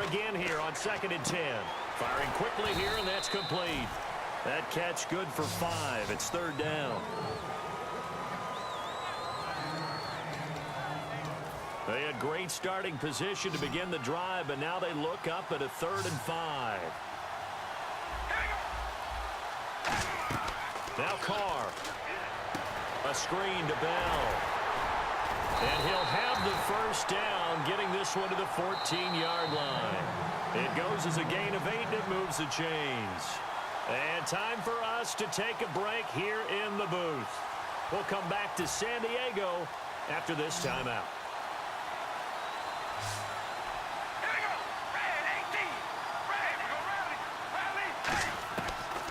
again here on 2nd and 10. Firing quickly here, and that's complete. That catch good for 5. It's 3rd down. They had great starting position to begin the drive, but now they look up at a 3rd and 5. Now Carr. A screen to Bell. And he'll have the first down, getting this one to the 14-yard line. It goes as a gain of 8, and it moves the chains. And time for us to take a break here in the booth. We'll come back to San Diego after this timeout.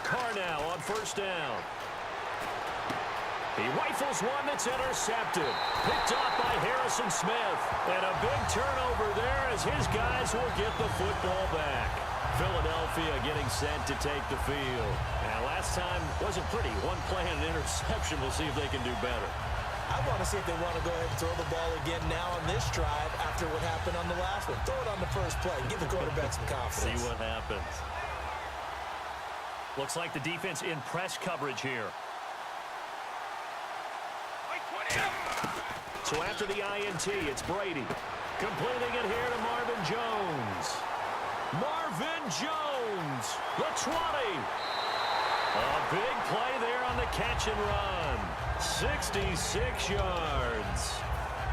Carr now on 1st down. He rifles one that's intercepted. Picked off by Harrison Smith. And a big turnover there as his guys will get the football back. Philadelphia getting set to take the field. Now, last time wasn't pretty. One play and an interception. We'll see if they can do better. I want to see if they want to go ahead and throw the ball again now on this drive after what happened on the last one. Throw it on the first play. Give the quarterback some confidence. See what happens. Looks like the defense in press coverage here. So after the INT, it's Brady. Completing it here to Marvin Jones. Marvin Jones, the 20. A big play there on the catch and run. 66 yards.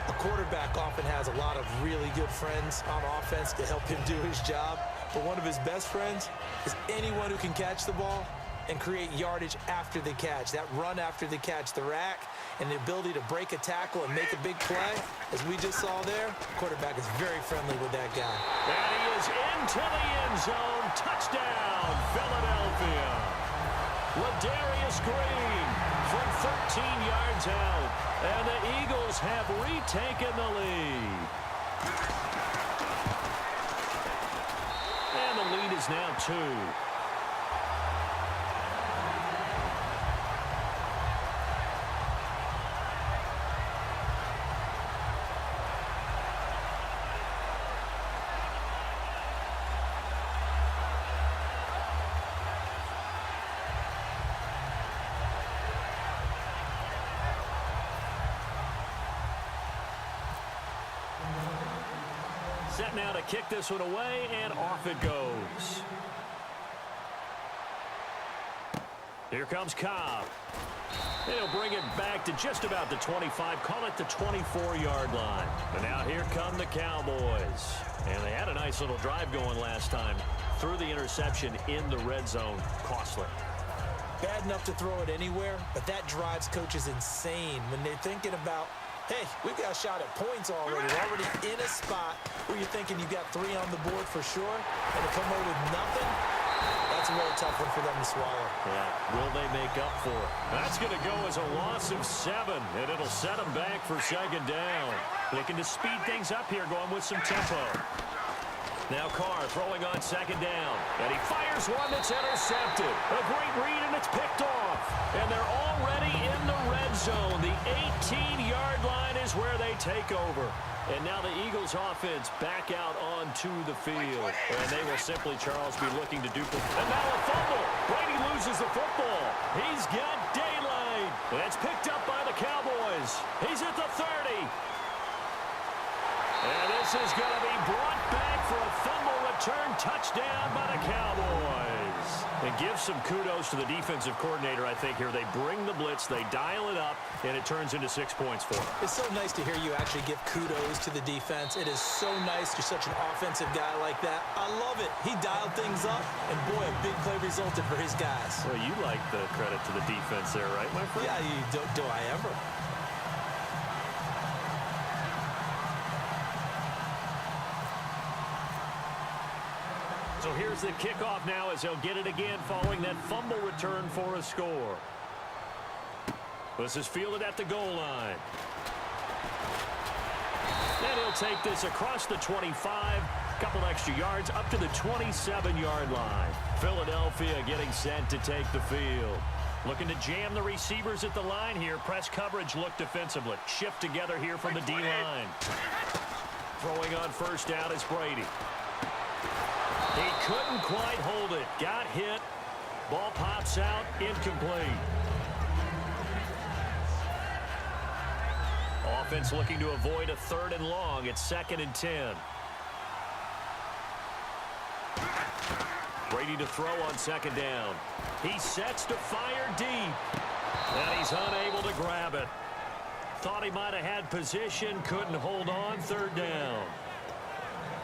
A quarterback often has a lot of really good friends on offense to help him do his job. But one of his best friends is anyone who can catch the ball and create yardage after the catch. That run after the catch, the rack, and the ability to break a tackle and make a big play, as we just saw there, the quarterback is very friendly with that guy. And he is into the end zone. Touchdown, Philadelphia. Ladarius Green from 13 yards out. And the Eagles have retaken the lead. And the lead is now 2. Set now to kick this one away, and off it goes. Here comes Cobb. He'll bring it back to just about the 25, call it the 24-yard line. And now here come the Cowboys. And they had a nice little drive going last time. Threw the interception in the red zone. Costly. Bad enough to throw it anywhere, but that drives coaches insane when they're thinking about, hey, we've got a shot at points already. We're already in a spot where you're thinking you've got 3 on the board for sure, and to come away with nothing, that's a really tough one for them to swallow. Yeah, will they make up for it? That's going to go as a loss of 7, and it'll set them back for 2nd down. Looking to speed things up here, going with some tempo. Now Carr throwing on 2nd down, and he fires one that's intercepted. A great read, and it's picked off. And they're already in the red zone. The 18-yard line is where they take over. And now the Eagles offense back out onto the field. And they will simply, Charles, be looking to duplicate. And now a fumble. Brady loses the football. He's got daylight. And it's picked up by the Cowboys. He's at the 30. And this is going to be brought back for a fumble return touchdown by the Cowboys. And give some kudos to the defensive coordinator, I think, here. They bring the blitz, they dial it up, and it turns into 6 points for them. It's so nice to hear you actually give kudos to the defense. It is so nice. You're such an offensive guy like that. I love it. He dialed things up, and boy, a big play resulted for his guys. Well, you like the credit to the defense there, right, my friend? Yeah, do I ever? So here's the kickoff now as they'll get it again following that fumble return for a score. This is fielded at the goal line. And he'll take this across the 25, couple extra yards up to the 27-yard line. Philadelphia getting set to take the field. Looking to jam the receivers at the line here. Press coverage look defensively. Shift together here from the D-line. Throwing on 1st down is Brady. couldn't quite hold it. Got hit. Ball pops out, incomplete. Offense looking to avoid a 3rd and long. It's 2nd and 10. Brady to throw on 2nd down. He sets to fire deep. And he's unable to grab it. Thought he might have had position, couldn't hold on, 3rd down.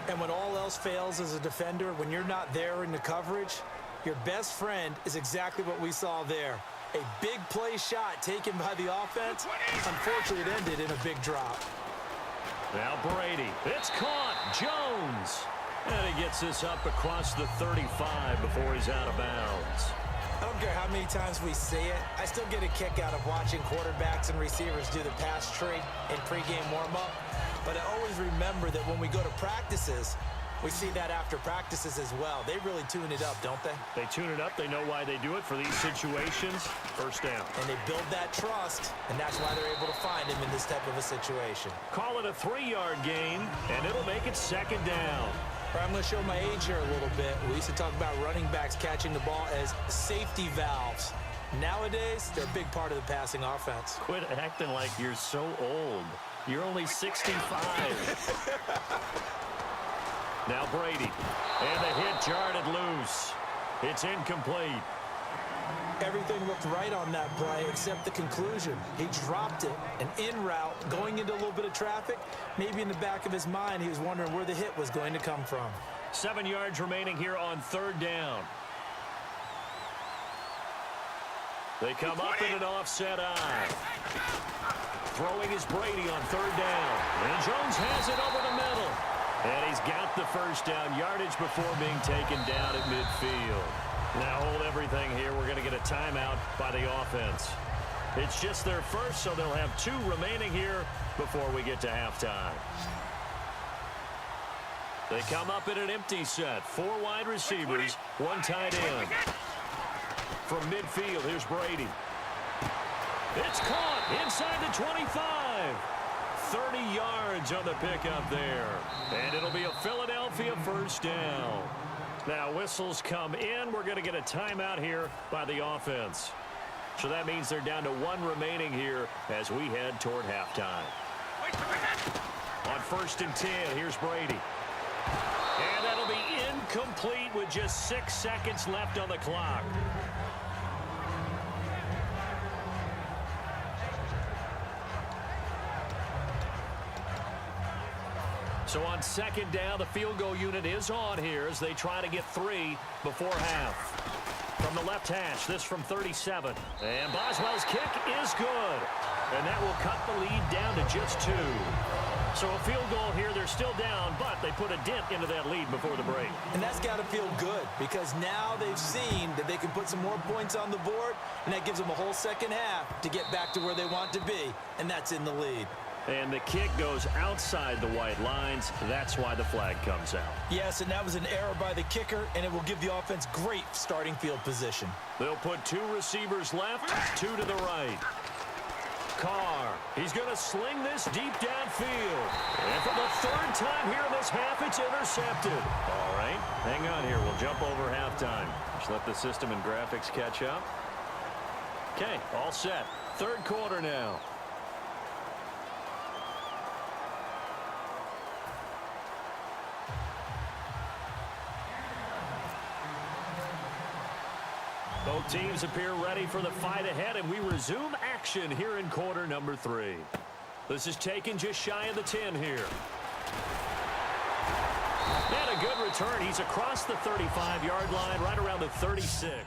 And when all else fails as a defender, when you're not there in the coverage, your best friend is exactly what we saw there. A big play shot taken by the offense. Unfortunately, it ended in a big drop. Now Brady. It's caught. Jones. And he gets this up across the 35 before he's out of bounds. I don't care how many times we say it. I still get a kick out of watching quarterbacks and receivers do the pass tree in pregame warm-up. But I always remember that when we go to practices, we see that after practices as well. They really tune it up, don't they? They tune it up. They know why they do it for these situations. 1st down. And they build that trust, and that's why they're able to find him in this type of a situation. Call it a 3-yard gain, and it'll make it 2nd down. I'm going to show my age here a little bit. We used to talk about running backs catching the ball as safety valves. Nowadays, they're a big part of the passing offense. Quit acting like you're so old. You're only 65. Now Brady. And the hit jarred it loose. It's incomplete. Everything looked right on that play except the conclusion. He dropped it, and en route, going into a little bit of traffic, maybe in the back of his mind he was wondering where the hit was going to come from. 7 yards remaining here on 3rd down. They come up in an offset eye. Throwing is Brady on 3rd down. And Jones has it over the middle. And he's got the 1st down yardage before being taken down at midfield. Now hold everything here. We're going to get a timeout by the offense. It's just their first, so they'll have 2 remaining here before we get to halftime. They come up in an empty set. 4 wide receivers, 1 tight end. From midfield, here's Brady. It's caught inside the 25. 30 yards on the pickup there. And it'll be a Philadelphia 1st down. Now whistles come in. We're going to get a timeout here by the offense. So that means they're down to 1 remaining here as we head toward halftime. On 1st and 10, here's Brady. And that'll be incomplete with just 6 seconds left on the clock. So on 2nd down, the field goal unit is on here as they try to get 3 before half. From the left hash, this from 37. And Boswell's kick is good. And that will cut the lead down to just 2. So a field goal here, they're still down, but they put a dent into that lead before the break. And that's got to feel good because now they've seen that they can put some more points on the board, and that gives them a whole 2nd half to get back to where they want to be, and that's in the lead. And the kick goes outside the white lines. That's why the flag comes out. Yes, and that was an error by the kicker, and it will give the offense great starting field position. They'll put 2 receivers left, 2 to the right. Carr, he's going to sling this deep downfield. And for the 3rd time here in this half, it's intercepted. All right, hang on here. We'll jump over halftime. Just let the system and graphics catch up. Okay, all set. 3rd quarter now. Both teams appear ready for the fight ahead, and we resume action here in quarter number 3. This is taken just shy of the 10 here. And a good return. He's across the 35-yard line, right around the 36.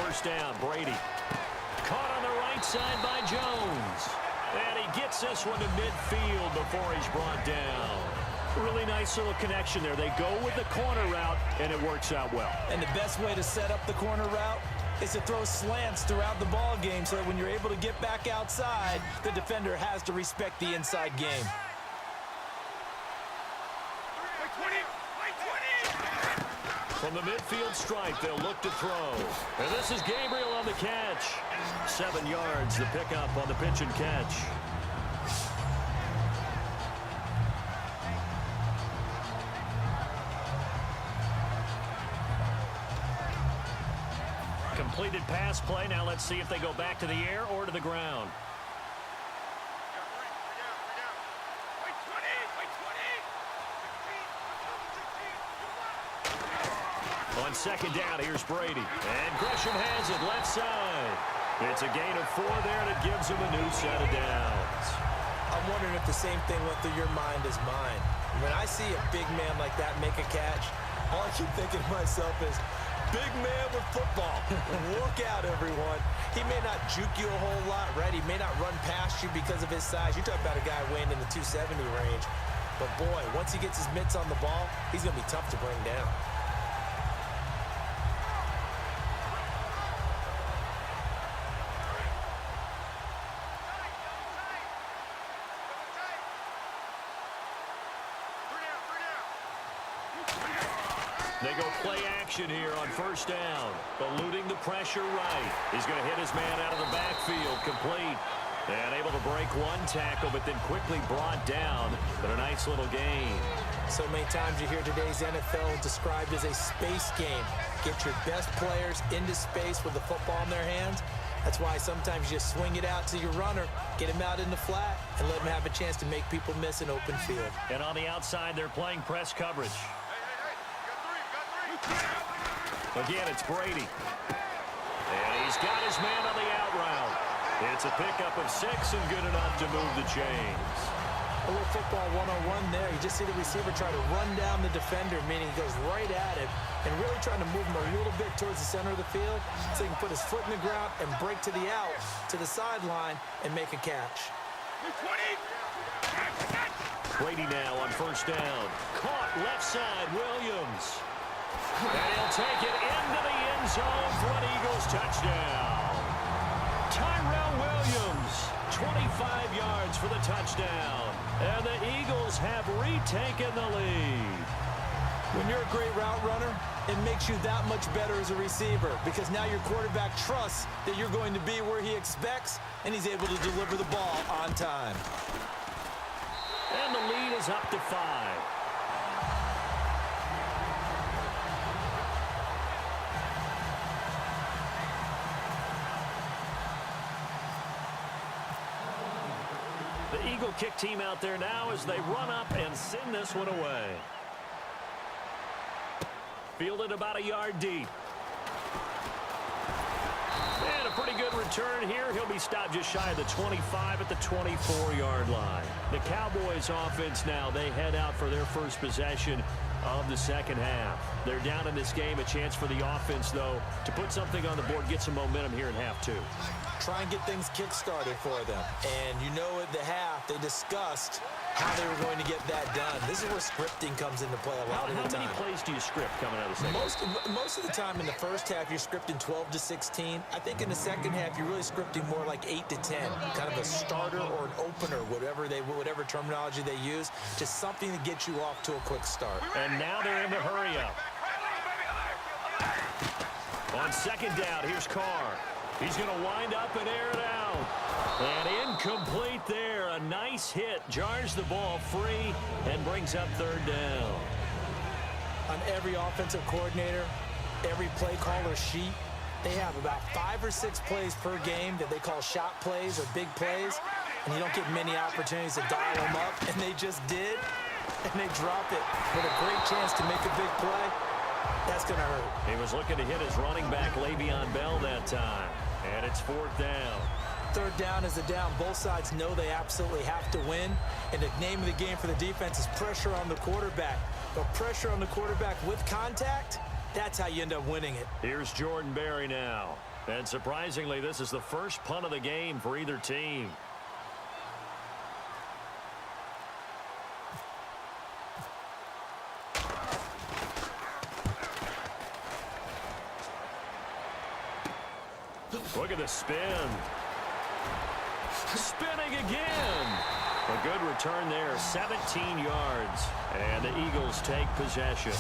first down. Brady. Caught on the right side by Jones. And he gets this one to midfield before he's brought down. Really nice little connection there. They go with the corner route, and it works out well. And the best way to set up the corner route is to throw slants throughout the ball game so that when you're able to get back outside, the defender has to respect the inside game. From the midfield stripe, they'll look to throw. And this is Gabriel on the catch. 7 yards, the pickup on the pitch and catch. Completed pass play. Now let's see if they go back to the air or to the ground. On second down, here's Brady. And Gresham has it left side. It's a gain of 4 there, and it gives him a new set of downs. I'm wondering if the same thing went through your mind as mine. When I see a big man like that make a catch, all I keep thinking to myself is, big man with football. Look out, everyone. He may not juke you a whole lot, right? He may not run past you because of his size. You talk about a guy weighing in the 270 range. But, boy, once he gets his mitts on the ball, he's going to be tough to bring down. They go play action here on first down. Eluding the pressure right. He's going to hit his man out of the backfield. Complete. And able to break one tackle, but then quickly brought down. But a nice little gain. So many times you hear today's NFL described as a space game. Get your best players into space with the football in their hands. That's why sometimes you swing it out to your runner, get him out in the flat, and let him have a chance to make people miss an open field. And on the outside, they're playing press coverage. Again, it's Brady. And he's got his man on the out route. It's a pickup of 6 and good enough to move the chains. A little football one-on-one there. You just see the receiver try to run down the defender, meaning he goes right at him and really trying to move him a little bit towards the center of the field so he can put his foot in the ground and break to the out, to the sideline, and make a catch. Brady now on first down. Caught left side, Williams. And he'll take it into the end zone for an Eagles touchdown. Tyrell Williams, 25 yards for the touchdown. And the Eagles have retaken the lead. When you're a great route runner, it makes you that much better as a receiver because now your quarterback trusts that you're going to be where he expects, and he's able to deliver the ball on time. And the lead is up to 5. The Eagle kick team out there now as they run up and send this one away. Fielded about a yard deep. And a pretty good return here. He'll be stopped just shy of the 25 at the 24-yard line. The Cowboys offense now, they head out for their first possession of the second half. They're down in this game. A chance for the offense, though, to put something on the board, get some momentum here in half 2. Try and get things kick-started for them. And you know at the half, they discussed how they were going to get that done. This is where scripting comes into play a lot of the time. How many plays do you script coming out of the second? Most of the time in the first half, you're scripting 12 to 16. I think in the second half, you're really scripting more like 8 to 10. Kind of a starter or an opener, whatever terminology they use. Just something to get you off to a quick start. And now they're in the hurry-up. On second down, here's Carr. He's going to wind up and air it out. And incomplete there. A nice hit. Jars the ball free and brings up third down. On every offensive coordinator, every play caller sheet, they have about 5 or 6 plays per game that they call shot plays or big plays. And you don't get many opportunities to dial them up. And they just did. And they drop it with a great chance to make a big play. That's going to hurt. He was looking to hit his running back, Le'Veon Bell, that time. And it's fourth down. Third down is a down. Both sides know they absolutely have to win. And the name of the game for the defense is pressure on the quarterback. But pressure on the quarterback with contact, that's how you end up winning it. Here's Jordan Berry now. And surprisingly, this is the first punt of the game for either team. Look at the spin. Spinning again. A good return there, 17 yards. And the Eagles take possession.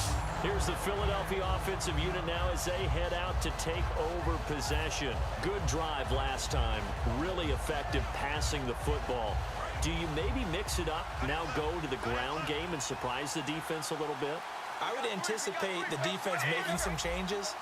Here's the Philadelphia offensive unit now as they head out to take over possession. Good drive last time. Really effective passing the football. Do you maybe mix it up, now go to the ground game and surprise the defense a little bit? I would anticipate the defense making some changes,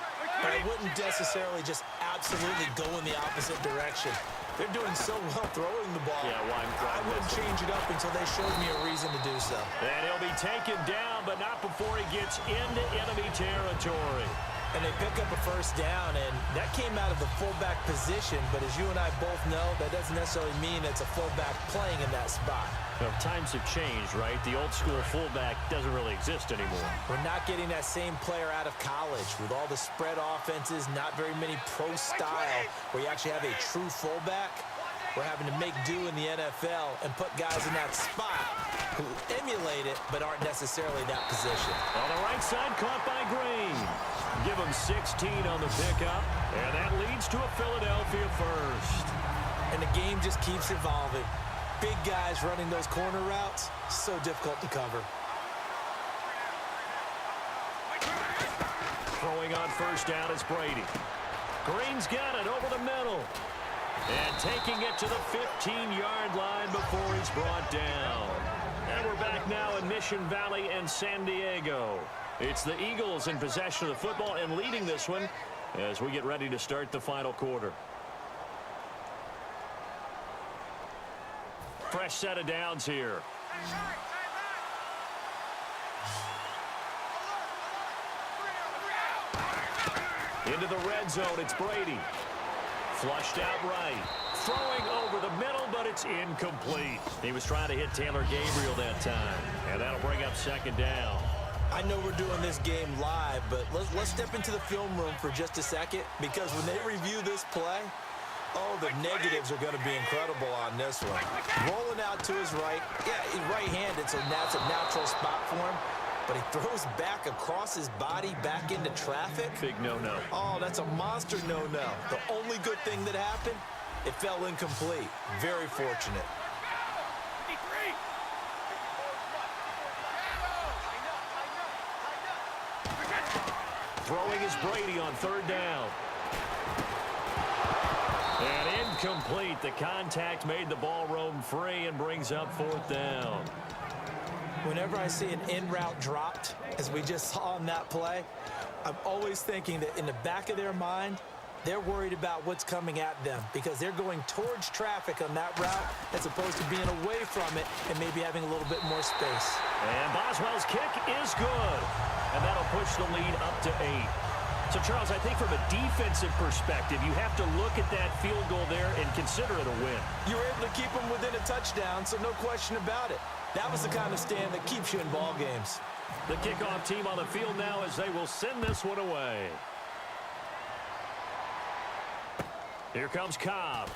but I wouldn't necessarily just absolutely go in the opposite direction. They're doing so well throwing the ball. Yeah, well, I wouldn't change it up until they showed me a reason to do so. And he'll be taken down, but not before he gets into enemy territory. And they pick up a first down, and that came out of the fullback position, but as you and I both know, that doesn't necessarily mean it's a fullback playing in that spot. Well, times have changed, right? The old school fullback doesn't really exist anymore. We're not getting that same player out of college with all the spread offenses, not very many pro style where you actually have a true fullback. We're having to make do in the NFL and put guys in that spot who emulate it but aren't necessarily that position. On the right side, caught by Green. Give him 16 on the pickup, and that leads to a Philadelphia first. And the game just keeps evolving. Big guys running those corner routes, so difficult to cover. Throwing on first down is Brady. Green's got it over the middle. And taking it to the 15-yard line before he's brought down. And we're back now in Mission Valley and San Diego. It's the Eagles in possession of the football and leading this one as we get ready to start the final quarter. Fresh set of downs here. Into the red zone, it's Brady. Flushed out right. Throwing over the middle, but it's incomplete. He was trying to hit Taylor Gabriel that time. And that'll bring up second down. I know we're doing this game live, but let's step into the film room for just a second, because when they review this play, oh, the negatives are going to be incredible on this one. Rolling out to his right. Yeah, he's right-handed, so that's a natural spot for him. But he throws back across his body back into traffic. Big no-no. Oh, that's a monster no-no. The only good thing that happened, it fell incomplete. Very fortunate. Throwing is Brady on third down. And incomplete. The contact made the ball roam free and brings up fourth down. Whenever I see an in-route dropped, as we just saw on that play, I'm always thinking that in the back of their mind, they're worried about what's coming at them because they're going towards traffic on that route as opposed to being away from it and maybe having a little bit more space. And Boswell's kick is good. And that'll push the lead up to 8. So, Charles, I think from a defensive perspective, you have to look at that field goal there and consider it a win. You were able to keep them within a touchdown, so no question about it. That was the kind of stand that keeps you in ball games. The kickoff team on the field now as they will send this one away. Here comes Cobb.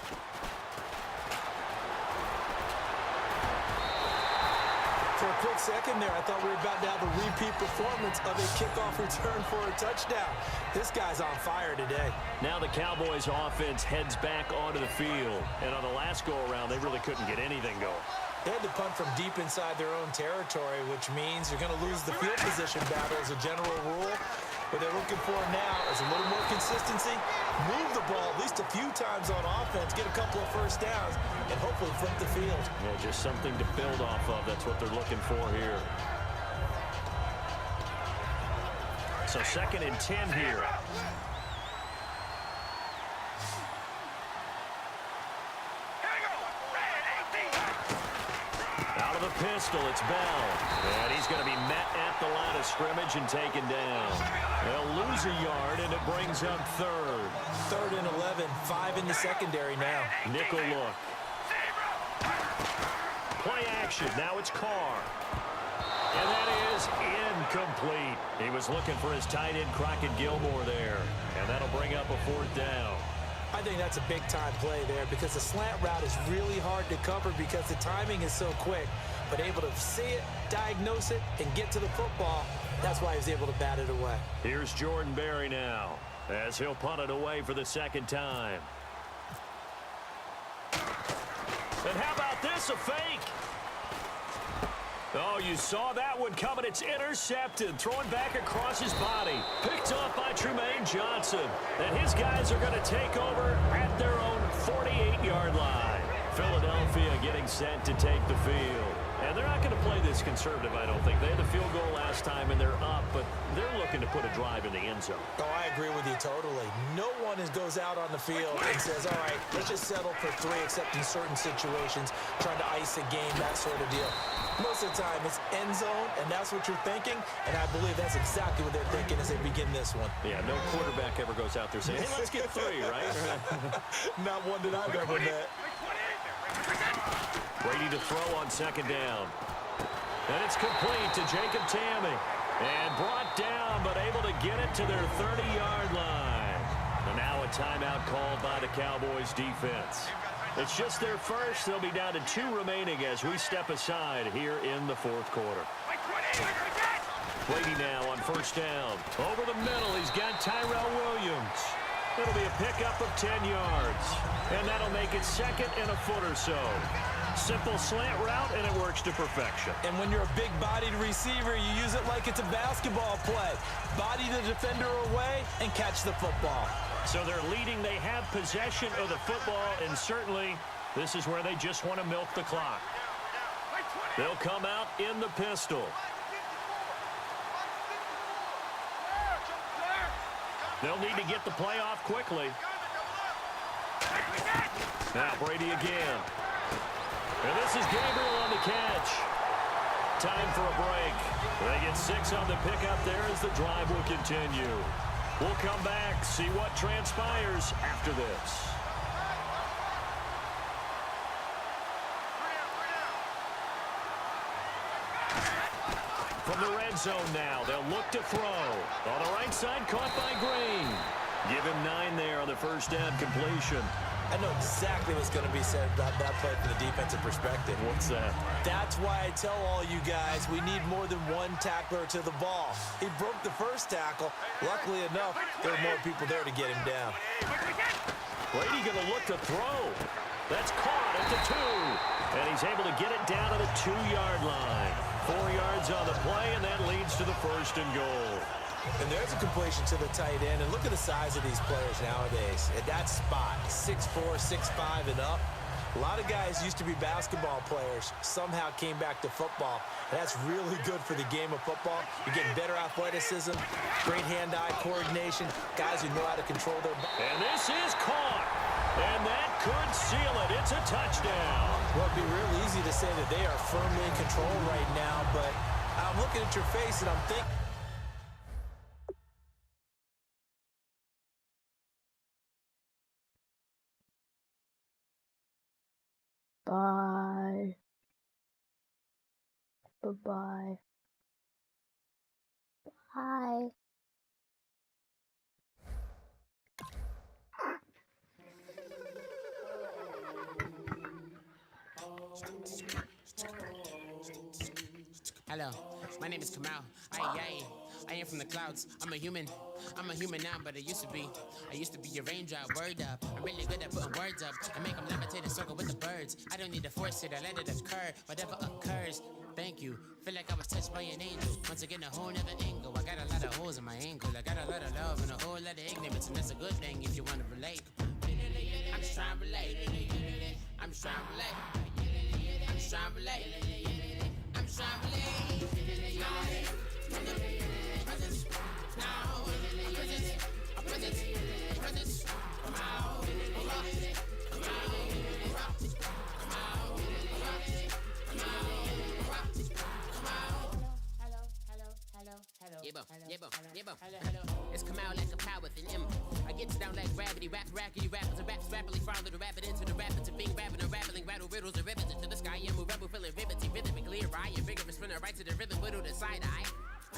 For a quick second there, I thought we were about to have a repeat performance of a kickoff return for a touchdown. This guy's on fire today. Now the Cowboys offense heads back onto the field. And on the last go-around, they really couldn't get anything going. They had to punt from deep inside their own territory, which means you're going to lose the field position battle as a general rule. What they're looking for now is a little more consistency, move the ball at least a few times on offense, get a couple of first downs, and hopefully flip the field. Yeah, just something to build off of. That's what they're looking for here. So 2nd and 10 here. Out of the pistol, it's Bell. And he's going to be met at the line of scrimmage and taken down. They'll lose a yard, and it brings up 3rd. 3rd and 11, 5 in the secondary now. Nickel look. Play action. Now it's Carr. And that is incomplete. He was looking for his tight end, Crockett Gilmore, there. And that'll bring up a 4th down. I think that's a big-time play there because the slant route is really hard to cover because the timing is so quick. But able to see it, diagnose it, and get to the football, that's why he was able to bat it away. Here's Jordan Berry now as he'll punt it away for the second time. And how about this, a fake? Oh, you saw that one coming. It's intercepted. Thrown back across his body. Picked off by Trumaine Johnson. And his guys are going to take over at their own 48-yard line. Philadelphia getting set to take the field. And they're not going to play this conservative, I don't think. They had the field goal last time, and they're up, but they're looking to put a drive in the end zone. Oh, I agree with you totally. No one goes out on the field and says, all right, let's just settle for 3, except in certain situations, trying to ice a game, that sort of deal. Most of the time, it's end zone, and that's what you're thinking, and I believe that's exactly what they're thinking as they begin this one. Yeah, no quarterback ever goes out there saying, hey, let's get 3, right? Not one that I've ever met. Brady to throw on second down. And it's complete to Jacob Tamme. And brought down, but able to get it to their 30-yard line. And now a timeout called by the Cowboys defense. It's just their first. They'll be down to 2 remaining as we step aside here in the fourth quarter. Brady now on first down. Over the middle, he's got Tyrell Williams. It'll be a pickup of 10 yards. And that'll make it second and a foot or so. Simple slant route, and it works to perfection. And when you're a big-bodied receiver, you use it like it's a basketball play. Body the defender away and catch the football. So they're leading. They have possession of the football, and certainly this is where they just want to milk the clock. They'll come out in the pistol. They'll need to get the play off quickly. Now Brady again. And this is Gabriel on the catch. Time for a break. They get 6 on the pickup there as the drive will continue. We'll come back, see what transpires after this. From the red zone now, they'll look to throw. On the right side, caught by Green. Give him 9 there on the first down completion. I know exactly what's going to be said about that play from the defensive perspective. What's that? That's why I tell all you guys we need more than one tackler to the ball. He broke the first tackle. Luckily enough, there were more people there to get him down. Brady going to look to throw. That's caught at the 2. And he's able to get it down to the 2-yard line. 4 yards on the play, and that leads to the first and goal. And there's a completion to the tight end. And look at the size of these players nowadays. At that spot, 6'4", 6'5", and up. A lot of guys used to be basketball players, somehow came back to football. And that's really good for the game of football. You're getting better athleticism, great hand-eye coordination, guys who know how to control their body. And this is caught. And that could seal it. It's a touchdown. Well, it'd be real easy to say that they are firmly in control right now, but I'm looking at your face and I'm thinking, Bye. Bye-bye. Bye. Hello, my name is Kamal. I am from the clouds. I'm a human now, but I used to be a raindrop. Word up, I'm really good at putting words up. I make them levitate and circle with the birds. I don't need to force it, I let it occur. Whatever occurs, thank you. Feel like I was touched by an angel. Once again, a whole nother angle. I got a lot of holes in my ankle. I got a lot of love and a whole lot of ignorance, and that's a good thing if you want to relate. I'm just trying to relate. I'm just trying to relate. I'm just trying to relate. I'm just trying to relate. Presence, now, presence, come out, come It's come out like a power within him. I get down like gravity, rackety rappers and raps rapidly follow the rapid into the rapids and being rapping and rattling, rattle riddles and rivets into the sky. I'm a rebel feeling riveting, rhythmically right and vigorous, running right to the rhythm, widow the side eye.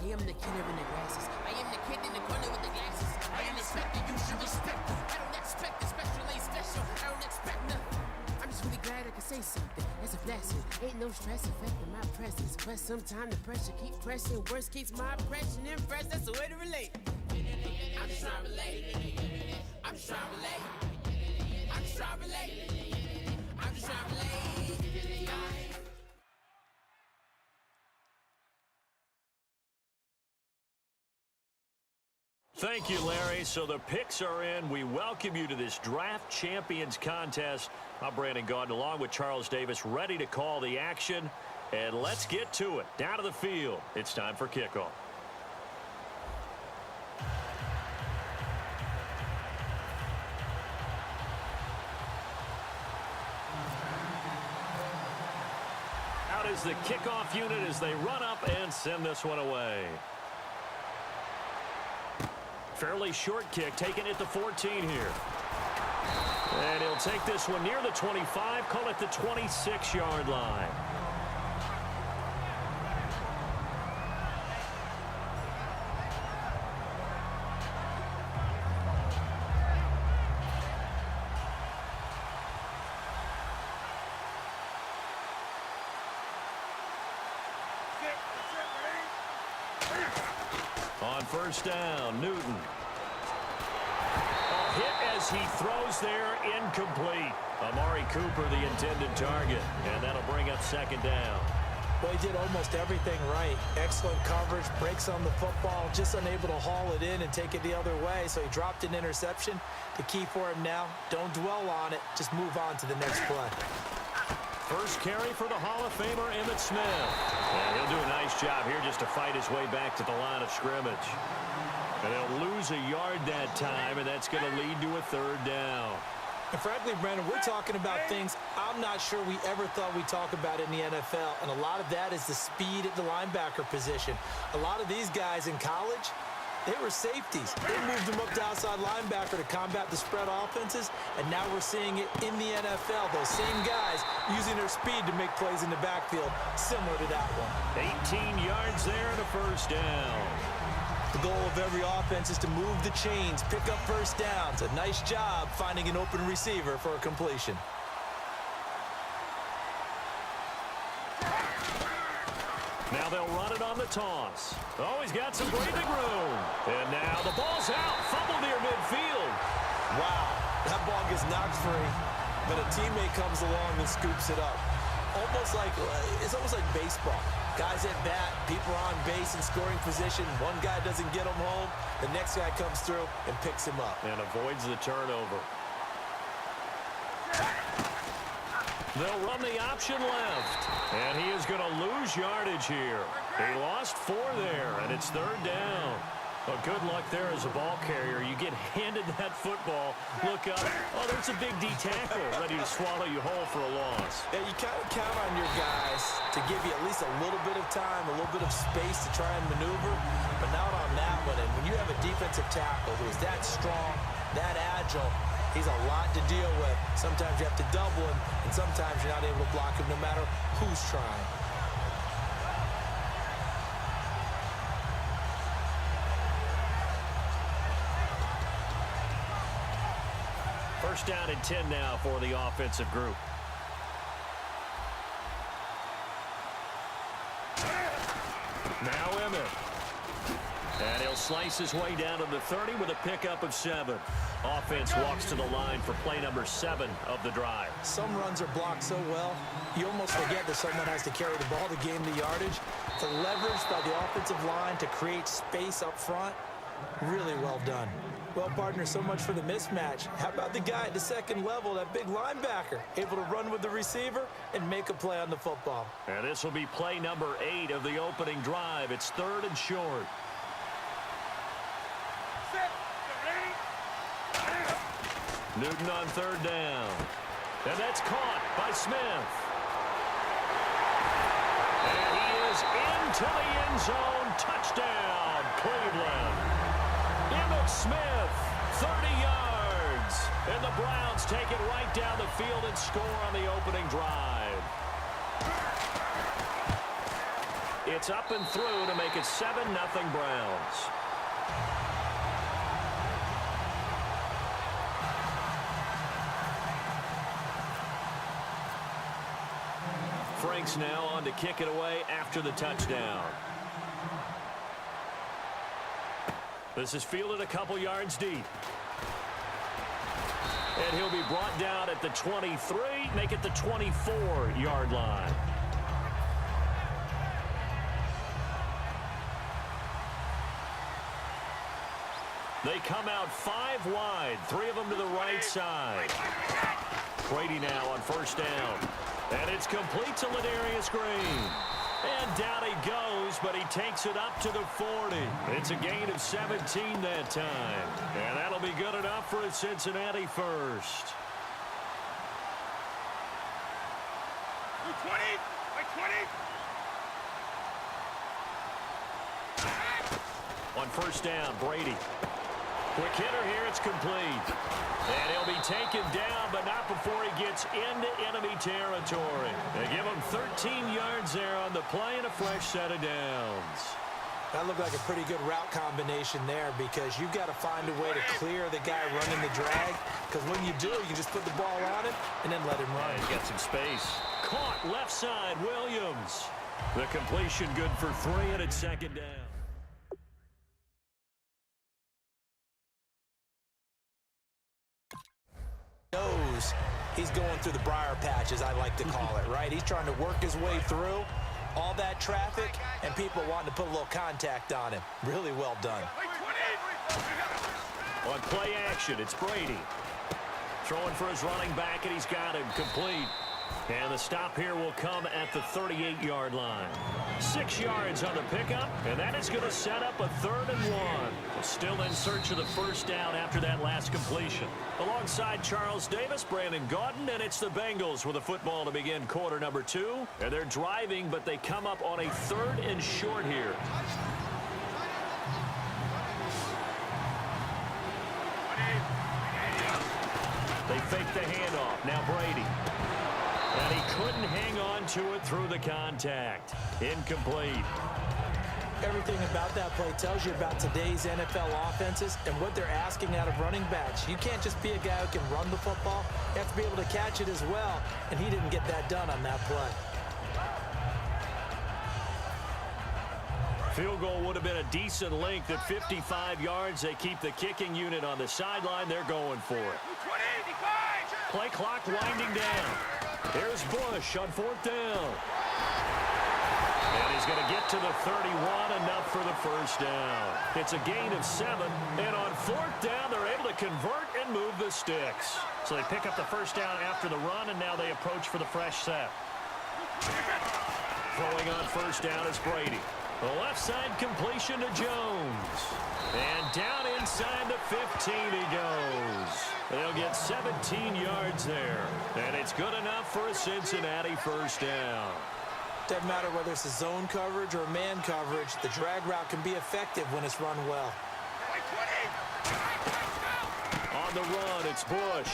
I am the killer in the grasses. I am the kid in the corner with the glasses. I am the specter, you should respect. I don't expect the special special. I don't expect nothing. I'm just really glad I can say something. It's a blessing. Ain't no stress affecting my presence. But sometimes the pressure keep pressing. Worst keeps my impression impressed. That's the way to relate. I'm just trying to relate. I'm just trying to relate. I'm just trying to relate. I'm just trying to relate. Thank you, Larry. So the picks are in. We welcome you to this Draft Champions contest. I'm Brandon Gaudin along with Charles Davis, ready to call the action. And let's get to it. Down to the field. It's time for kickoff. Out is the kickoff unit as they run up and send this one away. Fairly short kick, taken at the 14 here. And he'll take this one near the 25, call it the 26-yard line. On first down, Newton. A hit as he throws there, incomplete. Amari Cooper, the intended target, and that'll bring up second down. Well, he did almost everything right. Excellent coverage, breaks on the football, just unable to haul it in and take it the other way, so he dropped an interception. The key for him now, don't dwell on it, just move on to the next play. First carry for the Hall of Famer, Emmitt Smith. And he'll do a nice job here just to fight his way back to the line of scrimmage. And they'll lose a yard that time, and that's going to lead to a third down. And frankly, Brandon, we're talking about things I'm not sure we ever thought we'd talk about in the NFL. And a lot of that is the speed at the linebacker position. A lot of these guys in college, they were safeties. They moved them up to outside linebacker to combat the spread offenses, and now we're seeing it in the NFL. Those same guys using their speed to make plays in the backfield, similar to that one. 18 yards there and a first down. The goal of every offense is to move the chains, pick up first downs. A nice job finding an open receiver for a completion. Now they'll run it on the toss. Oh, he's got some breathing room. And now the ball's out. Fumble near midfield. Wow, that ball gets knocked free, but a teammate comes along and scoops it up. It's almost like baseball. Guys at bat, people are on base in scoring position. One guy doesn't get him home. The next guy comes through and picks him up. And avoids the turnover. They'll run the option left. And he is going to lose yardage here. He lost 4 there, and it's third down. Well, good luck there as a ball carrier. You get handed that football, look up. Oh, there's a big D tackle ready to swallow you whole for a loss. Yeah, you kind of count on your guys to give you at least a little bit of time, a little bit of space to try and maneuver. But not on that one. And when you have a defensive tackle who is that strong, that agile, he's a lot to deal with. Sometimes you have to double him, and sometimes you're not able to block him no matter who's trying. First down and 10 now for the offensive group. Now Emmitt. And he'll slice his way down to the 30 with a pickup of 7. Offense walks to the line for play number 7 of the drive. Some runs are blocked so well, you almost forget that someone has to carry the ball to gain the yardage. The leverage by the offensive line to create space up front, really well done. Well, partner, so much for the mismatch. How about the guy at the second level, that big linebacker, able to run with the receiver and make a play on the football? And this will be play number 8 of the opening drive. It's third and short. Newton on third down. And that's caught by Smith. And he is into the end zone. Touchdown, Cleveland. Emmitt Smith, 30 yards. And the Browns take it right down the field and score on the opening drive. It's up and through to make it 7-0 Browns. Franks now on to kick it away after the touchdown. This is fielded a couple yards deep. And he'll be brought down at the 23, make it the 24-yard line. They come out 5 wide, 3 of them to the right side. Brady now on first down. And it's complete to Ladarius Green. And down he goes, but he takes it up to the 40. It's a gain of 17 that time. And that'll be good enough for a Cincinnati first. 20, 20. On first down, Brady. Quick hitter here, it's complete. And he'll be taken down, but not before he gets into enemy territory. They give him 13 yards there on the play and a fresh set of downs. That looked like a pretty good route combination there because you've got to find a way to clear the guy running the drag, because when you do, you just put the ball on him and then let him run. He's got some space. Caught left side, Williams. The completion good for 3, and it's second down. Knows he's going through the briar patch, as I like to call it, right? He's trying to work his way through all that traffic and people wanting to put a little contact on him. Really well done. On play action, it's Brady. Throwing for his running back, and he's got him complete. And the stop here will come at the 38-yard line. 6 yards on the pickup, and that is going to set up a 3rd and 1. Still in search of the first down after that last completion. Alongside Charles Davis, Brandon Gaudin, and it's the Bengals with a football to begin quarter number 2. And they're driving, but they come up on a 3rd and short here. They fake the handoff. Now Brady. And he couldn't hang on to it through the contact. Incomplete. Everything about that play tells you about today's NFL offenses and what they're asking out of running backs. You can't just be a guy who can run the football. You have to be able to catch it as well, and he didn't get that done on that play. Field goal would have been a decent length at 55 yards. They keep the kicking unit on the sideline. They're going for it. Play clock winding down. Here's Bush on 4th down. And he's going to get to the 31, enough for the first down. It's a gain of 7, and on 4th down, they're able to convert and move the sticks. So they pick up the first down after the run, and now they approach for the fresh set. Throwing on first down is Brady. The left side completion to Jones. And down inside the 15 he goes. They'll get 17 yards there. And it's good enough for a Cincinnati first down. Doesn't matter whether it's a zone coverage or man coverage, the drag route can be effective when it's run well. On the run, it's Bush.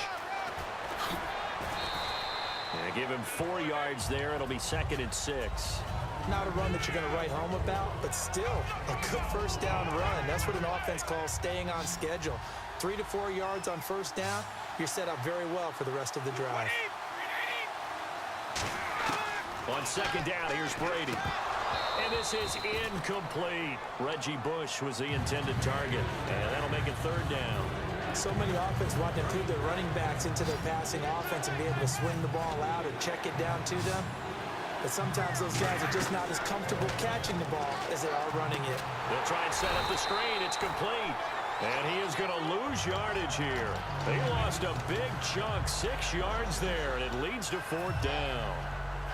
And give him 4 yards there. It'll be 2nd and 6. Not a run that you're going to write home about, but still a good first down run. That's what an offense calls staying on schedule. 3 to 4 yards on first down, you're set up very well for the rest of the drive. On 2nd down, here's Brady. And this is incomplete. Reggie Bush was the intended target. And that'll make it 3rd down. So many offenses want to include their running backs into their passing offense and be able to swing the ball out or check it down to them. But sometimes those guys are just not as comfortable catching the ball as they are running it. They'll try and set up the screen. It's complete. And he is going to lose yardage here. They lost a big chunk, 6 yards there, and it leads to 4th down.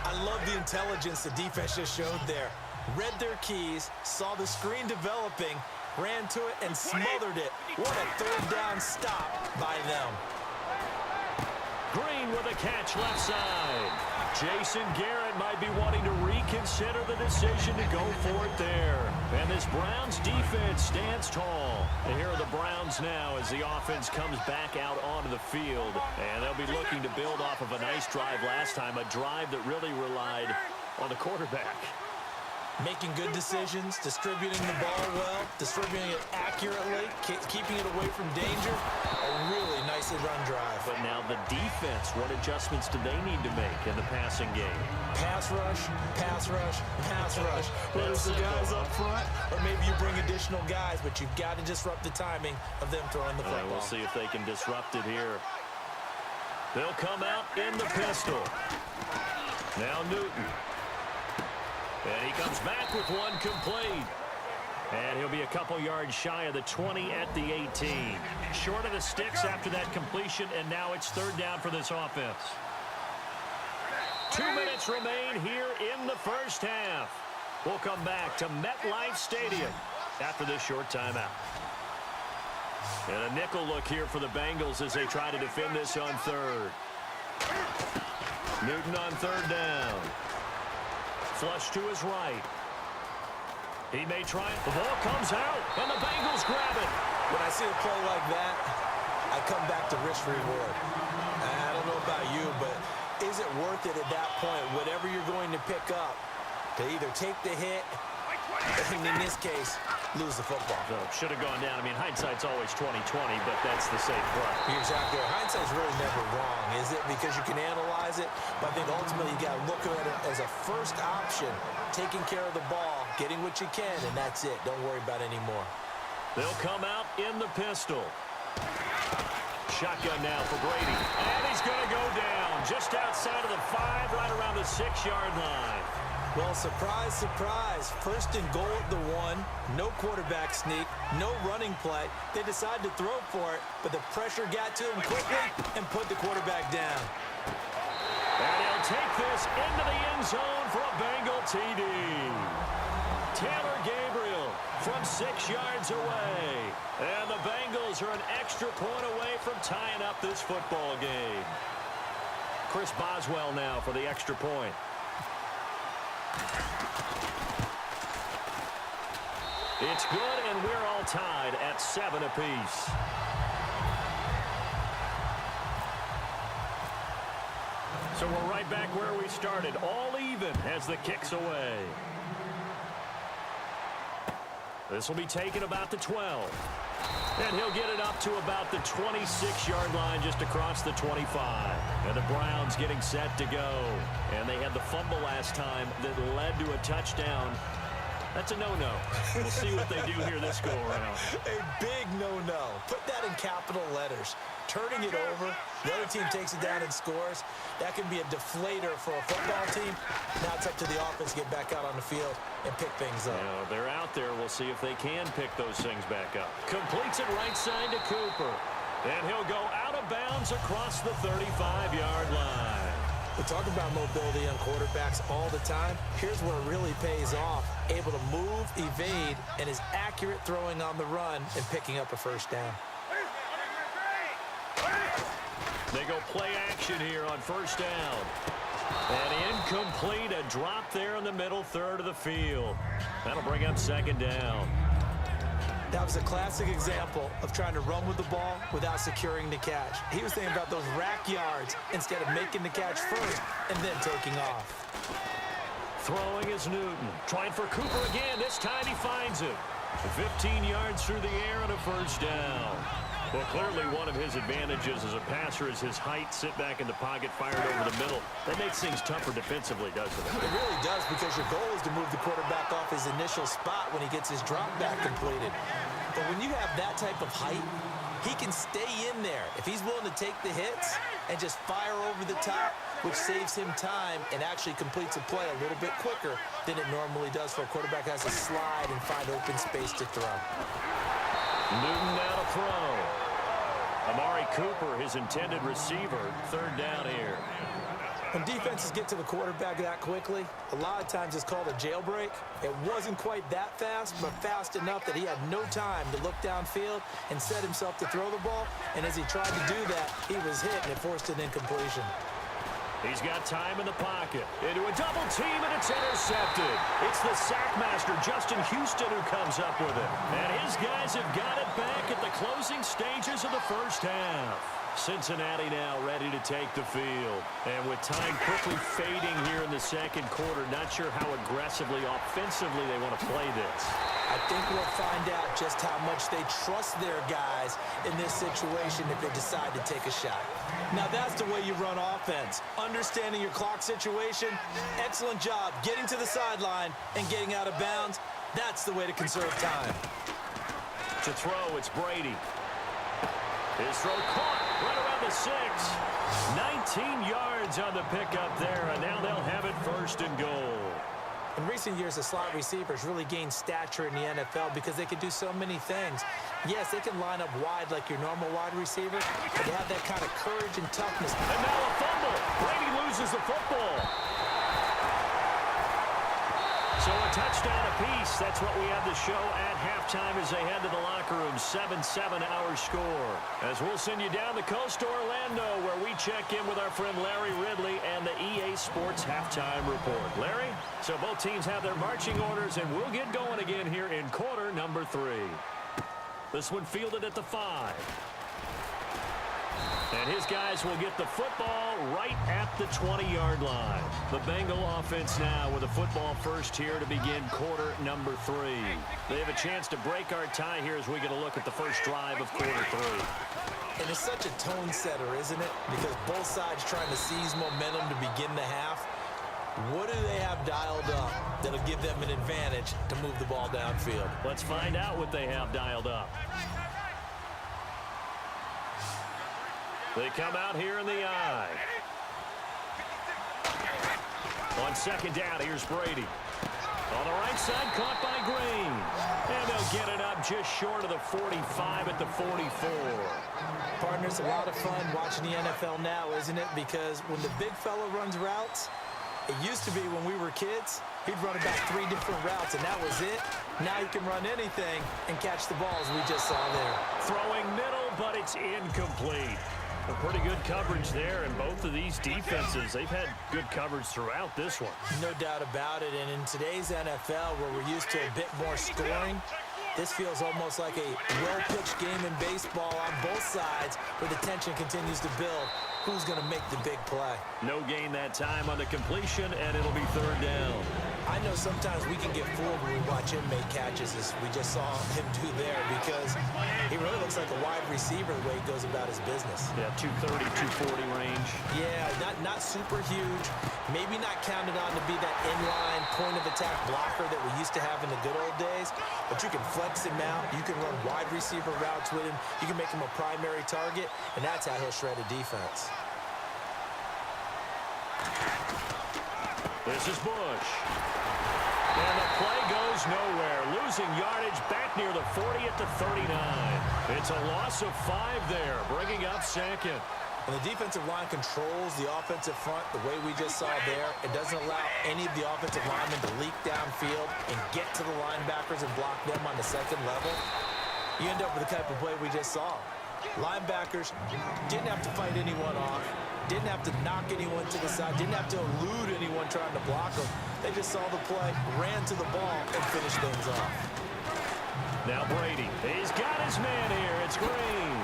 I love the intelligence the defense just showed there. Read their keys, saw the screen developing, ran to it, and smothered it. What a 3rd down stop by them. Green with a catch left side. Jason Garrett might be wanting to reconsider the decision to go for it there. And this Browns defense stands tall. And here are the Browns now as the offense comes back out onto the field. And they'll be looking to build off of a nice drive last time, a drive that really relied on the quarterback. Making good decisions, distributing the ball well, distributing it accurately, keeping it away from danger. A really nicely run drive. But now the defense, what adjustments do they need to make in the passing game? Pass rush, pass rush, pass rush. Whether it's the guys up front or maybe you bring additional guys, but you've got to disrupt the timing of them throwing the football. We'll see if they can disrupt it here. They'll come out in the pistol. Now Newton. And he comes back with one complete. And he'll be a couple yards shy of the 20 at the 18. Short of the sticks after that completion, and now it's third down for this offense. 2 minutes remain here in the first half. We'll come back to MetLife Stadium after this short timeout. And a nickel look here for the Bengals as they try to defend this on third. Newton on third down. Flush to his right. He may try it. The ball comes out, and the Bengals grab it. When I see a play like that, I come back to risk reward. I don't know about you, but is it worth it at that point, whatever you're going to pick up, to either take the hit, and in this case, lose the football? So should have gone down. I mean, hindsight's always 20/20, but that's the safe play. You're exactly right. Hindsight's really never wrong, is it? Because you can analyze it, but I think ultimately you got to look at it as a first option, taking care of the ball, getting what you can, and that's it. Don't worry about it anymore. They'll come out in the pistol. Shotgun now for Brady. And he's going to go down just outside of the 5, right around the 6-yard line. Well, surprise, surprise. First and goal at the 1. No quarterback sneak. No running play. They decided to throw for it, but the pressure got to him quickly and put the quarterback down. And he'll take this into the end zone for a Bengal TD. Taylor Gabriel from 6 yards away. And the Bengals are an extra point away from tying up this football game. Chris Boswell now for the extra point. It's good, and we're all tied at 7 apiece. So we're right back where we started, all even as the kick's away. This will be taken about the 12. And he'll get it up to about the 26-yard line just across the 25. And the Browns getting set to go. And they had the fumble last time that led to a touchdown. That's a no-no. We'll see what they do here this go-around. A big no-no. Put that in capital letters. Turning it over, the other team takes it down and scores. That can be a deflator for a football team. Now it's up to the offense to get back out on the field and pick things up. Yeah, they're out there. We'll see if they can pick those things back up. Completes it right side to Cooper. And he'll go out of bounds across the 35-yard line. We talk about mobility on quarterbacks all the time. Here's where it really pays off. Able to move, evade, and is accurate throwing on the run and picking up a first down. They go play action here on first down. And incomplete, a drop there in the middle third of the field. That'll bring up second down. That was a classic example of trying to run with the ball without securing the catch. He was thinking about those rack yards instead of making the catch first and then taking off. Throwing is Newton. Trying for Cooper again. This time he finds it. 15 yards through the air and a first down. Well, clearly one of his advantages as a passer is his height, sit back in the pocket, fired over the middle. That makes things tougher defensively, doesn't it? It really does, because your goal is to move the quarterback off his initial spot when he gets his drop back completed. But when you have that type of height, he can stay in there. If he's willing to take the hits and just fire over the top, which saves him time and actually completes a play a little bit quicker than it normally does for a quarterback who has to slide and find open space to throw. Newton now to throw. Amari Cooper, his intended receiver, third down here. When defenses get to the quarterback that quickly, a lot of times it's called a jailbreak. It wasn't quite that fast, but fast enough that he had no time to look downfield and set himself to throw the ball. And as he tried to do that, he was hit and it forced an incompletion. He's got time in the pocket. Into a double team, and it's intercepted. It's the sackmaster, Justin Houston, who comes up with it. And his guys have got it back at the closing stages of the first half. Cincinnati now ready to take the field. And with time quickly fading here in the second quarter, not sure how aggressively, offensively they want to play this. I think we'll find out just how much they trust their guys in this situation if they decide to take a shot. Now that's the way you run offense. Understanding your clock situation, excellent job getting to the sideline and getting out of bounds. That's the way to conserve time. To throw, it's Brady. His throw caught right around the 6. 19 yards on the pickup there, and now they'll have it first and goal. In recent years, the slot receivers really gained stature in the NFL because they can do so many things. Yes, they can line up wide like your normal wide receiver, but they have that kind of courage and toughness. And now a fumble. Brady loses the football. So a touchdown apiece. That's what we have to show at halftime as they head to the locker room. 7-7 our score. As we'll send you down the coast to Orlando, where we check in with our friend Larry Ridley and the EA Sports Halftime Report. Larry, so both teams have their marching orders, and we'll get going again here in quarter number 3. This one fielded at the 5. And his guys will get the football right at the 20-yard line. The Bengal offense now with a football first here to begin quarter number 3. They have a chance to break our tie here as we get a look at the first drive of quarter 3. And it's such a tone setter, isn't it? Because both sides trying to seize momentum to begin the half. What do they have dialed up that'll give them an advantage to move the ball downfield? Let's find out what they have dialed up. They come out here in the I. On second down, here's Brady. On the right side, caught by Green. And they'll get it up just short of the 45 at the 44. Partners, a lot of fun watching the NFL now, isn't it? Because when the big fella runs routes, it used to be when we were kids, he'd run about 3 different routes, and that was it. Now he can run anything and catch the balls we just saw there. Throwing middle, but it's incomplete. A pretty good coverage there, and both of these defenses, they've had good coverage throughout this one. No doubt about it, and in today's NFL, where we're used to a bit more scoring, this feels almost like a well-pitched game in baseball on both sides, where the tension continues to build. Who's going to make the big play? No gain that time on the completion, and it'll be third down. I know sometimes we can get fooled when we watch him make catches, as we just saw him do there, because he really looks like a wide receiver the way he goes about his business. Yeah, 230, 240 range. Yeah, not super huge. Maybe not counted on to be that inline point-of-attack blocker that we used to have in the good old days, but you can flex him out. You can run wide receiver routes with him. You can make him a primary target, and that's how he'll shred a defense. This is Bush. And the play goes nowhere. Losing yardage back near the 40 at the 39. It's a loss of 5 there, bringing up second. And the defensive line controls the offensive front the way we just saw there. It doesn't allow any of the offensive linemen to leak downfield and get to the linebackers and block them on the second level. You end up with the type of play we just saw. Linebackers didn't have to fight anyone off, didn't have to knock anyone to the side, didn't have to elude anyone trying to block them. They just saw the play, ran to the ball, and finished things off. Now Brady, he's got his man here. It's Green.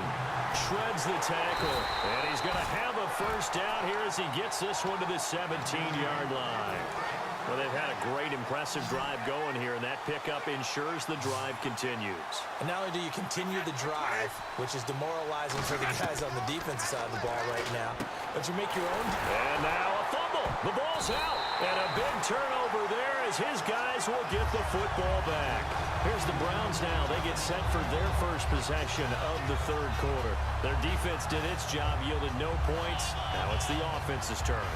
Shreds the tackle, and he's going to have a first down here as he gets this one to the 17-yard line. Well, they've had a great, impressive drive going here, and that pickup ensures the drive continues. And not only do you continue the drive, which is demoralizing for the guys on the defensive side of the ball right now, but you make your own. And now a fumble. The ball's out. And a big turnover there as his guys will get the football back. Here's the Browns now. They get set for their first possession of the third quarter. Their defense did its job, yielded no points. Now it's the offense's turn.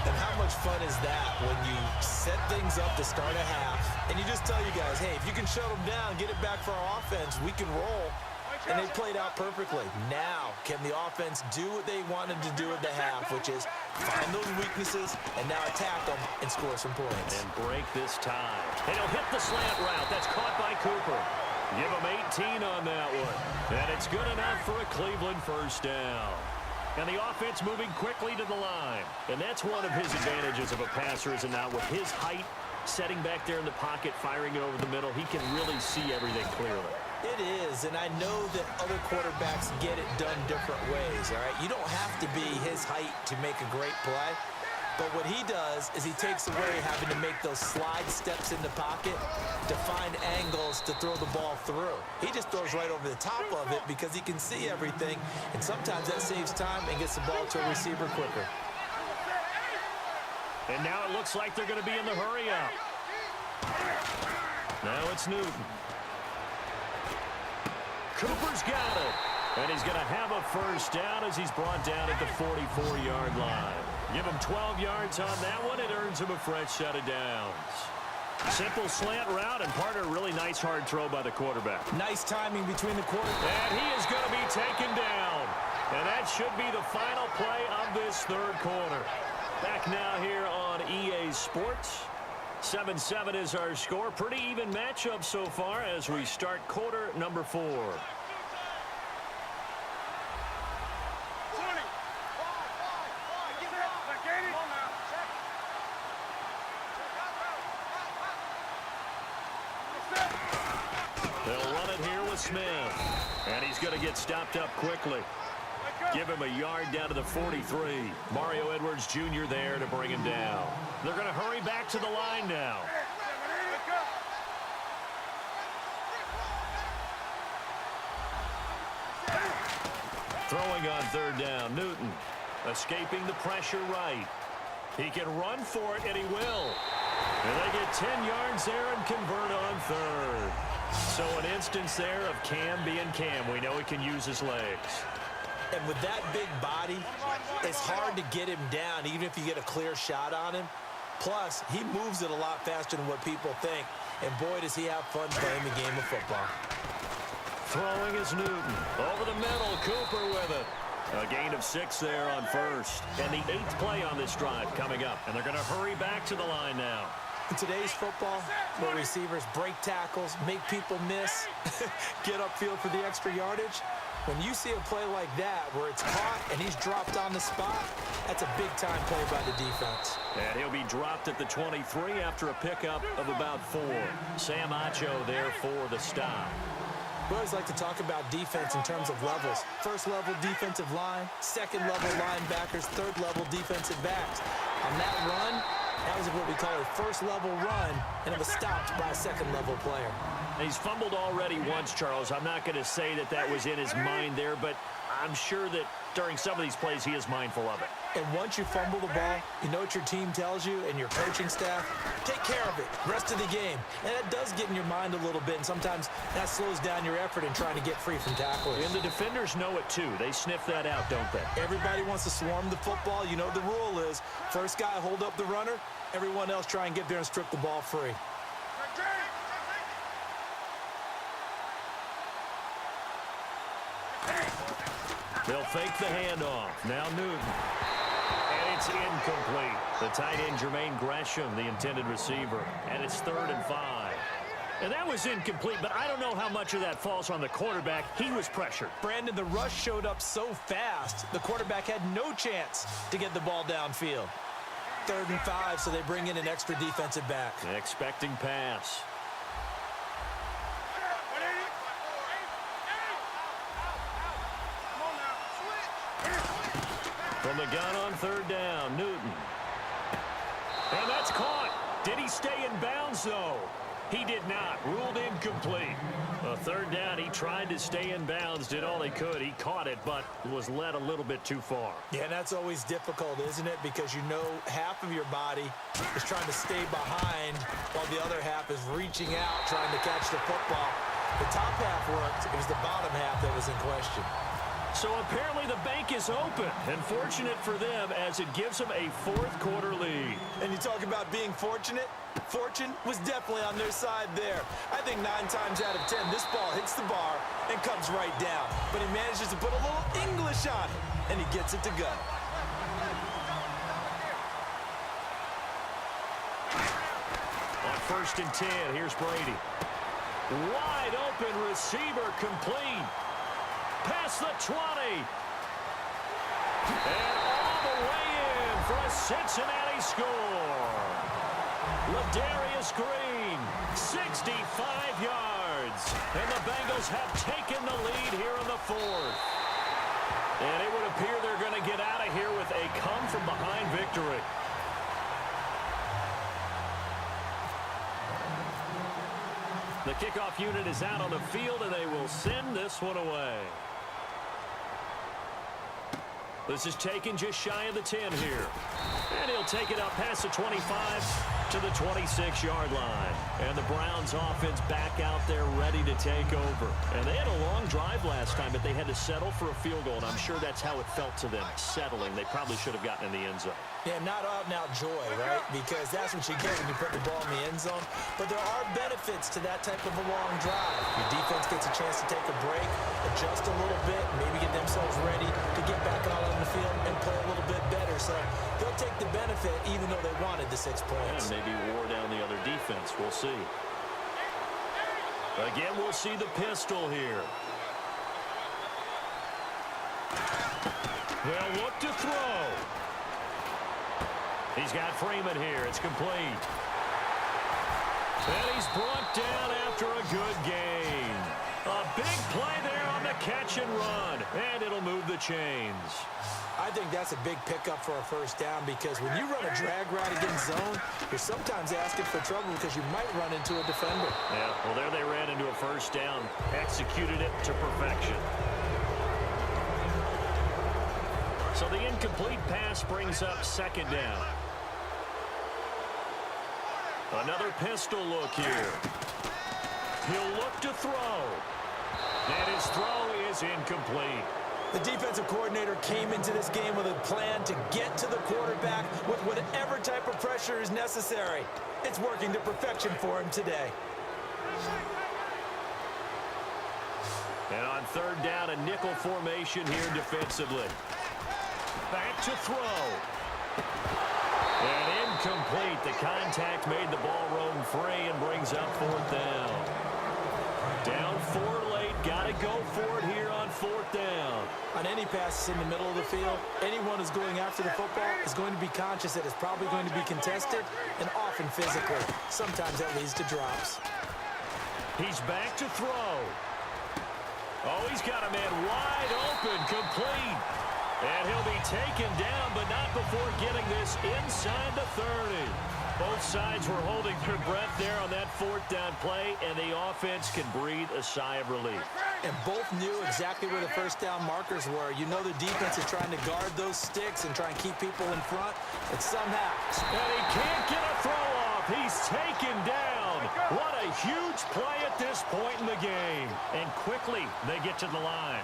And how much fun is that when you set things up to start a half, and you just tell you guys, hey, if you can shut them down, get it back for our offense, we can roll. And they played out perfectly. Now, can the offense do what they wanted to do at the half, which is find those weaknesses and now attack them and score some points. And break this tie. And he'll hit the slant route. That's caught by Cooper. Give him 18 on that one. And it's good enough for a Cleveland first down. And the offense moving quickly to the line. And that's one of his advantages of a passer, is it not? With his height, setting back there in the pocket, firing it over the middle, he can really see everything clearly. It is, and I know that other quarterbacks get it done different ways, all right? You don't have to be his height to make a great play. But what he does is he takes away having to make those slide steps in the pocket to find angles to throw the ball through. He just throws right over the top of it because he can see everything, and sometimes that saves time and gets the ball to a receiver quicker. And now it looks like they're going to be in the hurry-up. Now it's Newton. Cooper's got it. And he's going to have a first down as he's brought down at the 44-yard line. Give him 12 yards on that one. It earns him a fresh set of downs. Simple slant route, and partner, really nice hard throw by the quarterback. Nice timing between the quarterback. And he is going to be taken down. And that should be the final play of this third quarter. Back now here on EA Sports. 7-7 is our score. Pretty even matchup so far as we start quarter number 4. They'll run it here with Smith. And he's going to get stopped up quickly. Give him a yard down to the 43. Mario Edwards Jr. there to bring him down. They're going to hurry back to the line now. Throwing on third down, Newton. Escaping the pressure right. He can run for it, and he will. And they get 10 yards there and convert on third. So an instance there of Cam being Cam. We know he can use his legs. And with that big body, it's hard to get him down, even if you get a clear shot on him. Plus, he moves it a lot faster than what people think. And boy, does he have fun playing the game of football. Throwing is Newton. Over the middle, Cooper with it. A gain of 6 there on first. And the 8th play on this drive coming up. And they're going to hurry back to the line now. In today's football, where receivers break tackles, make people miss, get upfield for the extra yardage, when you see a play like that where it's caught and he's dropped on the spot, that's a big-time play by the defense. And he'll be dropped at the 23 after a pickup of about 4. Sam Acho there for the stop. We always like to talk about defense in terms of levels. First-level defensive line, second-level linebackers, third-level defensive backs. On that run, that was what we call a first-level run, and it was stopped by a second-level player. He's fumbled already once, Charles. I'm not going to say that that was in his mind there, but I'm sure that during some of these plays he is mindful of it. And once you fumble the ball, you know what your team tells you and your coaching staff? Take care of it, rest of the game. And that does get in your mind a little bit, and sometimes that slows down your effort in trying to get free from tacklers. And the defenders know it too. They sniff that out, don't they? Everybody wants to swarm the football. You know the rule is first guy hold up the runner, everyone else try and get there and strip the ball free. They'll fake the handoff. Now Newton. And it's incomplete. The tight end, Jermaine Gresham, the intended receiver. And it's 3rd and 5. And that was incomplete, but I don't know how much of that falls on the quarterback. He was pressured. Brandon, the rush showed up so fast, the quarterback had no chance to get the ball downfield. 3rd and 5, so they bring in an extra defensive back. Expecting pass. From the gun on 3rd down, Newton. And that's caught. Did he stay in bounds, though? He did not. Ruled incomplete. 3rd down, he tried to stay in bounds, did all he could. He caught it, but was led a little bit too far. Yeah, and that's always difficult, isn't it? Because you know half of your body is trying to stay behind while the other half is reaching out, trying to catch the football. The top half worked. It was the bottom half that was in question. So apparently the bank is open, and fortunate for them as it gives them a 4th quarter lead. And you talk about being fortunate? Fortune was definitely on their side there. I think 9 times out of 10, this ball hits the bar and comes right down. But he manages to put a little English on it, and he gets it to go. On 1st and 10, here's Brady. Wide open receiver complete. Past the 20. And all the way in for a Cincinnati score. Ladarius Green, 65 yards. And the Bengals have taken the lead here in the fourth. And it would appear they're going to get out of here with a come-from-behind victory. The kickoff unit is out on the field, and they will send this one away. This is taken just shy of the 10 here. And he'll take it up past the 25 to the 26-yard line. And the Browns offense back out there ready to take over. And they had a long drive last time, but they had to settle for a field goal. And I'm sure that's how it felt to them, settling. They probably should have gotten in the end zone. Yeah, not out-and-out joy, right? Because that's what you get when you put the ball in the end zone. But there are benefits to that type of a long drive. Your defense gets a chance to take a break, adjust a little bit, maybe get themselves ready to get back out on the field and play a little bit better. So they'll take the benefit even though they wanted the 6 points. And maybe wore down the other defense. We'll see. Again, we'll see the pistol here. They'll look to throw. He's got Freeman here. It's complete. And he's brought down after a good gain. A big play there on the catch and run. And it'll move the chains. I think that's a big pickup for a first down because when you run a drag route against zone, you're sometimes asking for trouble because you might run into a defender. Yeah, well, there they ran into a first down. Executed it to perfection. So the incomplete pass brings up second down. Another pistol look here. He'll look to throw. And his throw is incomplete. The defensive coordinator came into this game with a plan to get to the quarterback with whatever type of pressure is necessary. It's working to perfection for him today. And on third down, a nickel formation here defensively. Back to throw. And incomplete. The contact made the ball roam free and brings up fourth down. Down 4 late. Got to go for it here on fourth down. On any passes in the middle of the field, anyone who's going after the football is going to be conscious that it's probably going to be contested and often physically. Sometimes that leads to drops. He's back to throw. Oh, he's got a man wide open, complete. And he'll be taken down, but not before getting this inside the 30. Both sides were holding their breath there on that fourth down play, and the offense can breathe a sigh of relief. And both knew exactly where the first down markers were. You know the defense is trying to guard those sticks and try and keep people in front, but somehow. And he can't get a throw off. He's taken down. What a huge play at this point in the game. And quickly they get to the line.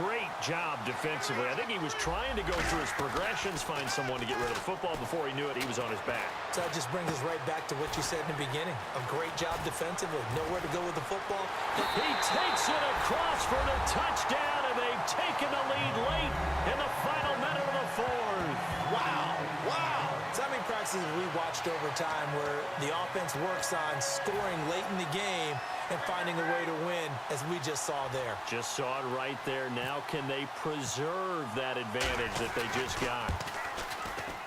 Great job defensively. I think he was trying to go through his progressions, find someone to get rid of the football. Before he knew it, he was on his back. So that just brings us right back to what you said in the beginning. A great job defensively. Nowhere to go with the football. He takes it across for the touchdown, and they've taken the lead late in the final minute of the fourth. Wow. Wow. So how many practices we watched over time where the offense works on scoring late in the game and finding a way to win, as we just saw there. Just saw it right there. Now can they preserve that advantage that they just got?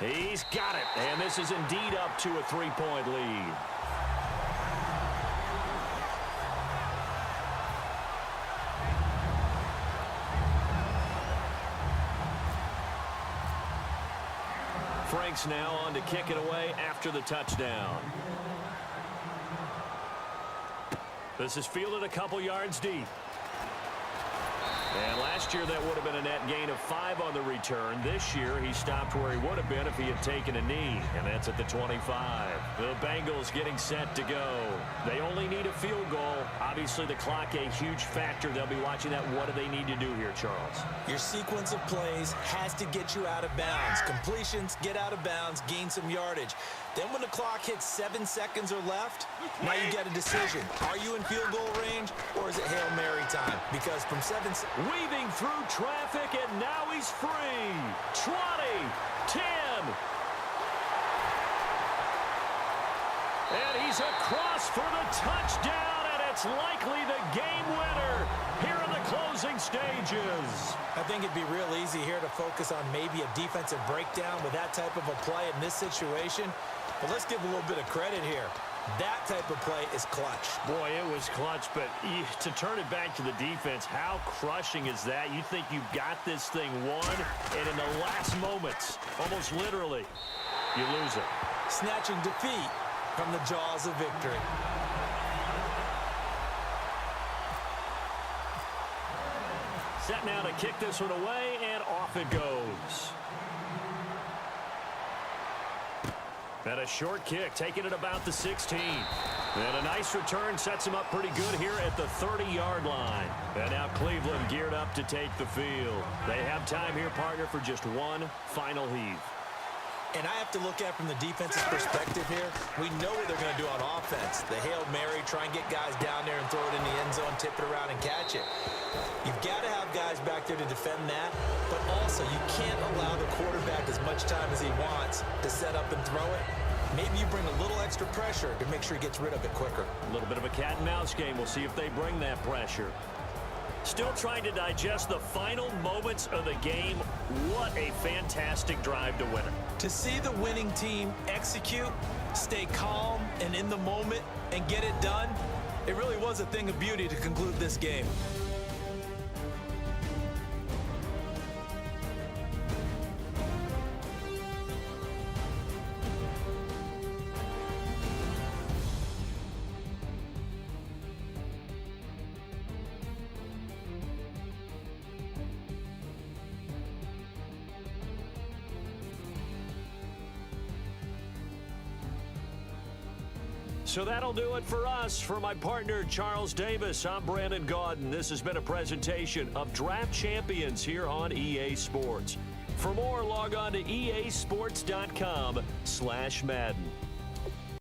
He's got it, and this is indeed up to a 3-point lead. Frank's now on to kick it away after the touchdown. This is fielded a couple yards deep. And last year that would have been a net gain of 5 on the return. This year he stopped where he would have been if he had taken a knee, and that's at the 25. The Bengals getting set to go. They only need a field goal. Obviously the clock a huge factor. They'll be watching that. What do they need to do here, Charles? Your sequence of plays has to get you out of bounds. Completions, get out of bounds, gain some yardage. Then when the clock hits 7 seconds or left, now you get a decision. Are you in field goal range, or is it Hail Mary time? Because from 7 weaving through traffic, and now he's free. 20, 10. And he's across for the touchdown, and it's likely the game winner here in the closing closing stages. I think it'd be real easy here to focus on maybe a defensive breakdown with that type of a play in this situation. But let's give a little bit of credit here. That type of play is clutch. Boy, it was clutch, but to turn it back to the defense, how crushing is that? You think you've got this thing won, and in the last moments, almost literally, you lose it. Snatching defeat from the jaws of victory. Set now to kick this one away, and off it goes. And a short kick, taking it about the 16. And a nice return sets him up pretty good here at the 30-yard line. And now Cleveland geared up to take the field. They have time here, partner, for just one final heave. And I have to look at it from the defense's perspective here. We know what they're going to do on offense. The Hail Mary, try and get guys down there and throw it in the end zone, tip it around and catch it. You've got to have guys back there to defend that, but also you can't allow the quarterback as much time as he wants to set up and throw it. Maybe you bring a little extra pressure to make sure he gets rid of it quicker. A little bit of a cat and mouse game. We'll see if they bring that pressure. Still trying to digest the final moments of the game. What a fantastic drive to win it. To see the winning team execute, stay calm and in the moment, and get it done, it really was a thing of beauty to conclude this game. So that'll do it for us. For my partner, Charles Davis, I'm Brandon Gaudin. This has been a presentation of Draft Champions here on EA Sports. For more, log on to easports.com/Madden.